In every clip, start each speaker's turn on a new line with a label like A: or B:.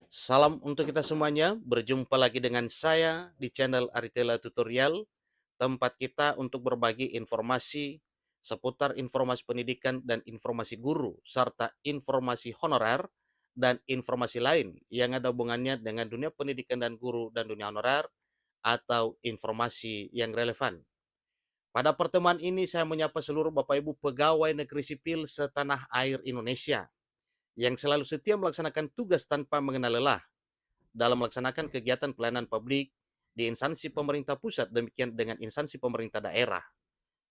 A: Salam untuk kita semuanya, berjumpa lagi dengan saya di channel Aritela Tutorial, tempat kita untuk berbagi informasi seputar informasi pendidikan dan informasi guru, serta informasi honorer dan informasi lain yang ada hubungannya dengan dunia pendidikan dan guru dan dunia honorer atau informasi yang relevan. Pada pertemuan ini saya menyapa seluruh Bapak Ibu pegawai negeri sipil setanah air Indonesia yang selalu setia melaksanakan tugas tanpa mengenal lelah dalam melaksanakan kegiatan pelayanan publik di instansi pemerintah pusat, demikian dengan instansi pemerintah daerah.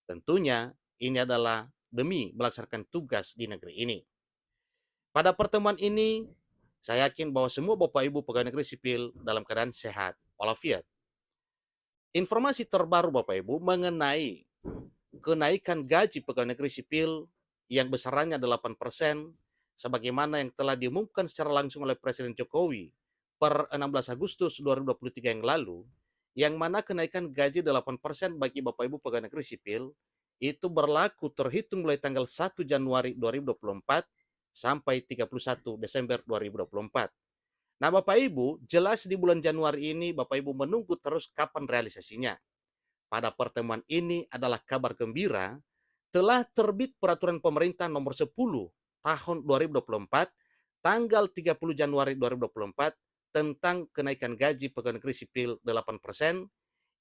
A: Tentunya ini adalah demi melaksanakan tugas di negeri ini. Pada pertemuan ini, saya yakin bahwa semua Bapak Ibu pegawai negeri sipil dalam keadaan sehat walafiat. Informasi terbaru Bapak Ibu mengenai kenaikan gaji pegawai negeri sipil yang besarannya 8% sebagaimana yang telah diumumkan secara langsung oleh Presiden Jokowi per 16 Agustus 2023 yang lalu, yang mana kenaikan gaji 8% bagi Bapak Ibu pegawai negeri sipil itu berlaku terhitung mulai tanggal 1 Januari 2024 sampai 31 Desember 2024. Nah, Bapak Ibu, jelas di bulan Januari ini Bapak Ibu menunggu terus kapan realisasinya. Pada pertemuan ini adalah kabar gembira, telah terbit peraturan pemerintah nomor 10 tahun 2024 tanggal 30 Januari 2024 tentang kenaikan gaji pegawai negeri sipil 8%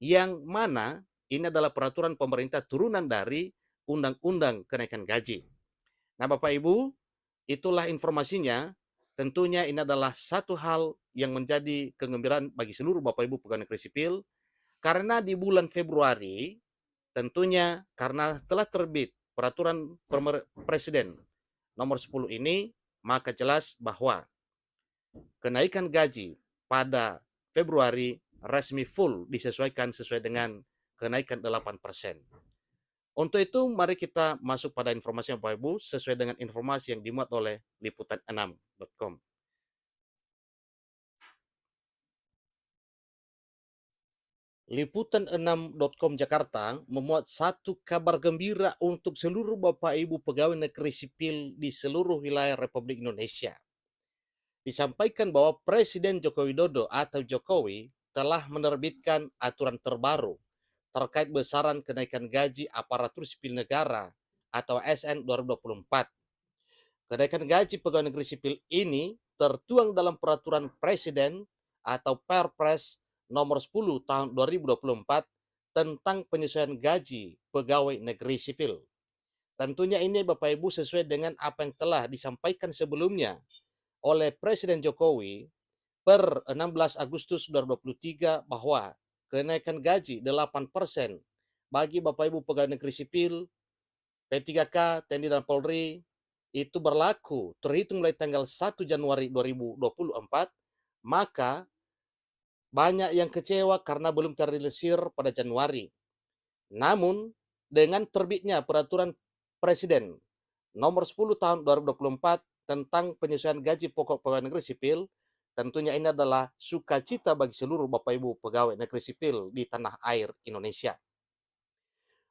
A: yang mana ini adalah peraturan pemerintah turunan dari Undang-Undang Kenaikan Gaji. Nah, Bapak Ibu, itulah informasinya. Tentunya ini adalah satu hal yang menjadi kegembiraan bagi seluruh Bapak Ibu pegawai negeri sipil karena di bulan Februari tentunya karena telah terbit peraturan presiden nomor 10 ini, maka jelas bahwa kenaikan gaji pada Februari resmi full disesuaikan sesuai dengan kenaikan 8%. Untuk itu, mari kita masuk pada informasi Bapak Ibu sesuai dengan informasi yang dimuat oleh liputan6.com. Liputan6.com Jakarta memuat satu kabar gembira untuk seluruh Bapak Ibu pegawai negeri sipil di seluruh wilayah Republik Indonesia. Disampaikan bahwa Presiden Joko Widodo atau Jokowi telah menerbitkan aturan terbaru terkait besaran kenaikan gaji aparatur sipil negara atau ASN 2024. Kenaikan gaji pegawai negeri sipil ini tertuang dalam peraturan Presiden atau Perpres nomor 10 tahun 2024 tentang penyesuaian gaji pegawai negeri sipil. Tentunya ini Bapak Ibu sesuai dengan apa yang telah disampaikan sebelumnya oleh Presiden Jokowi per 16 Agustus 2023 bahwa kenaikan gaji 8% bagi Bapak Ibu pegawai negeri sipil, P3K, TNI dan Polri itu berlaku terhitung mulai tanggal 1 Januari 2024, maka banyak yang kecewa karena belum terrealisir pada Januari. Namun, dengan terbitnya peraturan Presiden nomor 10 tahun 2024 tentang penyesuaian gaji pokok pegawai negeri sipil, tentunya ini adalah sukacita bagi seluruh Bapak Ibu pegawai negeri sipil di tanah air Indonesia.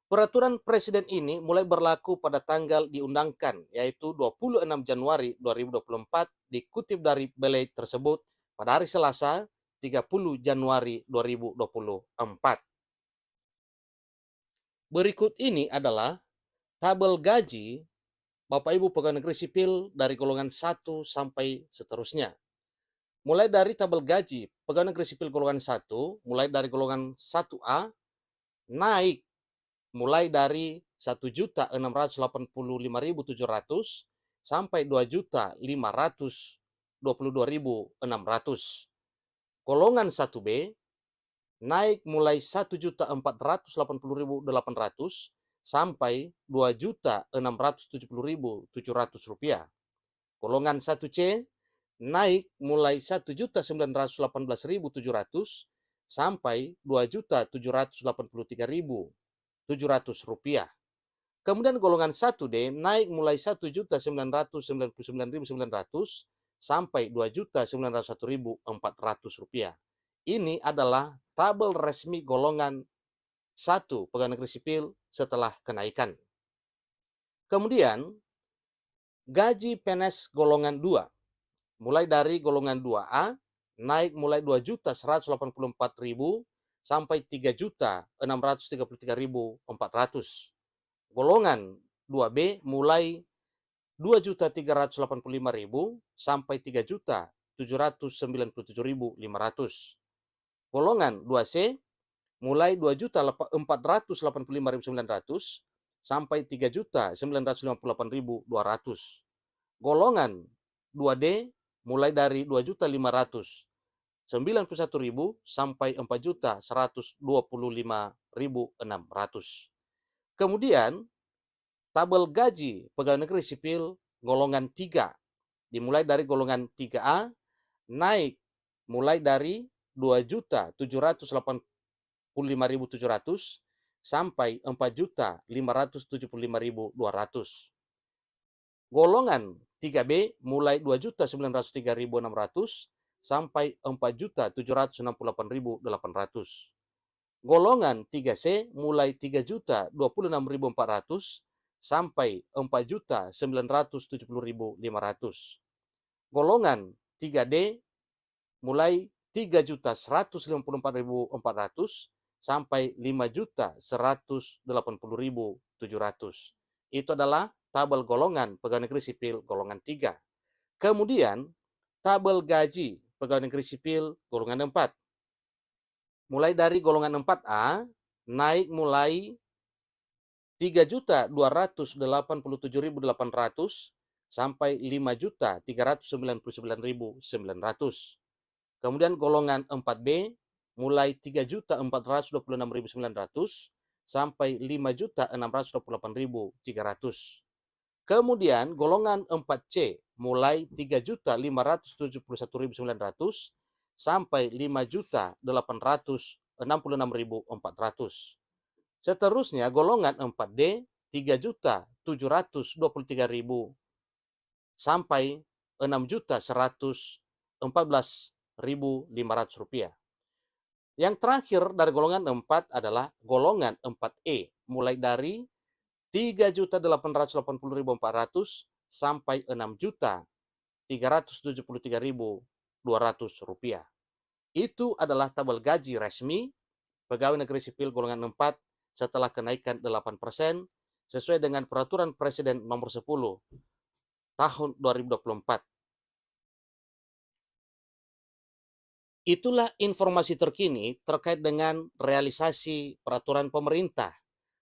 A: Peraturan Presiden ini mulai berlaku pada tanggal diundangkan, yaitu 26 Januari 2024, dikutip dari belai tersebut pada hari Selasa 30 Januari 2024. Berikut ini adalah tabel gaji Bapak Ibu pegawai negeri sipil dari golongan 1 sampai seterusnya. Mulai dari tabel gaji pegawai negeri sipil golongan 1, mulai dari golongan 1A, naik mulai dari 1.685.700 sampai 2.522.600. Golongan 1B naik mulai 1.480.800 sampai 2.670.700 rupiah. Golongan 1C naik mulai 1.918.700 sampai 2.783.700 rupiah. Kemudian golongan 1D naik mulai 1.999.900 sampai 2.901.400 rupiah. Ini adalah tabel resmi golongan 1 pegawai negeri sipil setelah kenaikan. Kemudian gaji PNS golongan 2 mulai dari golongan 2A naik mulai 2.184.000 sampai 3.633.400. Golongan 2B mulai 2.385.000 sampai 3.797.500. Golongan 2C mulai 2.485.900 sampai 3.958.200. Golongan 2D mulai dari 2.591.000 sampai 4.125.600. Kemudian tabel gaji pegawai negeri sipil golongan 3 dimulai dari golongan 3A naik mulai dari 2.785.700 sampai 4.575.200. Golongan 3B mulai 2.903.600 sampai 4.768.800. Golongan 3C mulai 3.026.400 sampai 4.970.500. Golongan 3D mulai 3.154.400 sampai 5.180.700. Itu adalah tabel golongan pegawai negeri sipil golongan 3. Kemudian tabel gaji pegawai negeri sipil golongan 4. Mulai dari golongan 4A naik mulai 3.287.800 sampai 5.399.900. Kemudian golongan 4B mulai 3.426.900 sampai 5.628.300. Kemudian golongan 4C mulai 3.571.900 sampai 5.866.400. Seterusnya golongan 4D 3.723.000 sampai 6.114.500 rupiah. Yang terakhir dari golongan 4 adalah golongan 4E mulai dari 3.880.400 sampai 6.373.200 rupiah. Itu adalah tabel gaji resmi pegawai negeri sipil golongan 4 setelah kenaikan 8% sesuai dengan peraturan Presiden nomor 10 tahun 2024. Itulah informasi terkini terkait dengan realisasi peraturan pemerintah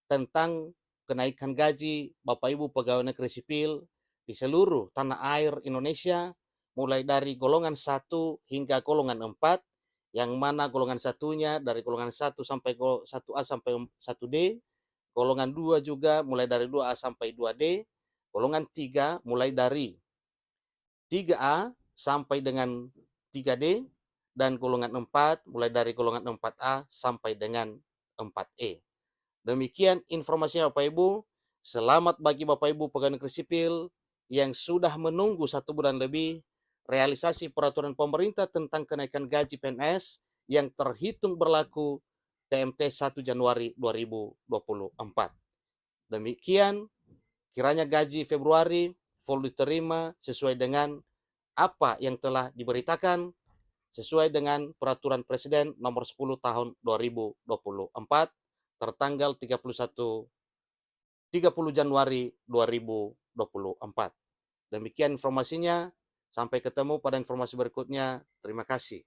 A: tentang kenaikan gaji Bapak Ibu pegawai negeri sipil di seluruh tanah air Indonesia, mulai dari golongan 1 hingga golongan 4, yang mana golongan satunya dari golongan 1 sampai 1A sampai 1D, golongan 2 juga mulai dari 2A sampai 2D, golongan 3 mulai dari 3A sampai dengan 3D, dan golongan 4 mulai dari golongan 4A sampai dengan 4E. Demikian informasinya Bapak Ibu. Selamat bagi Bapak Ibu pegawai negeri sipil yang sudah menunggu 1 bulan lebih realisasi peraturan pemerintah tentang kenaikan gaji PNS yang terhitung berlaku TMT 1 Januari 2024. Demikian kiranya gaji Februari full diterima sesuai dengan apa yang telah diberitakan sesuai dengan peraturan Presiden nomor 10 tahun 2024 tertanggal 30 Januari 2024. Demikian informasinya. Sampai ketemu pada informasi berikutnya. Terima kasih.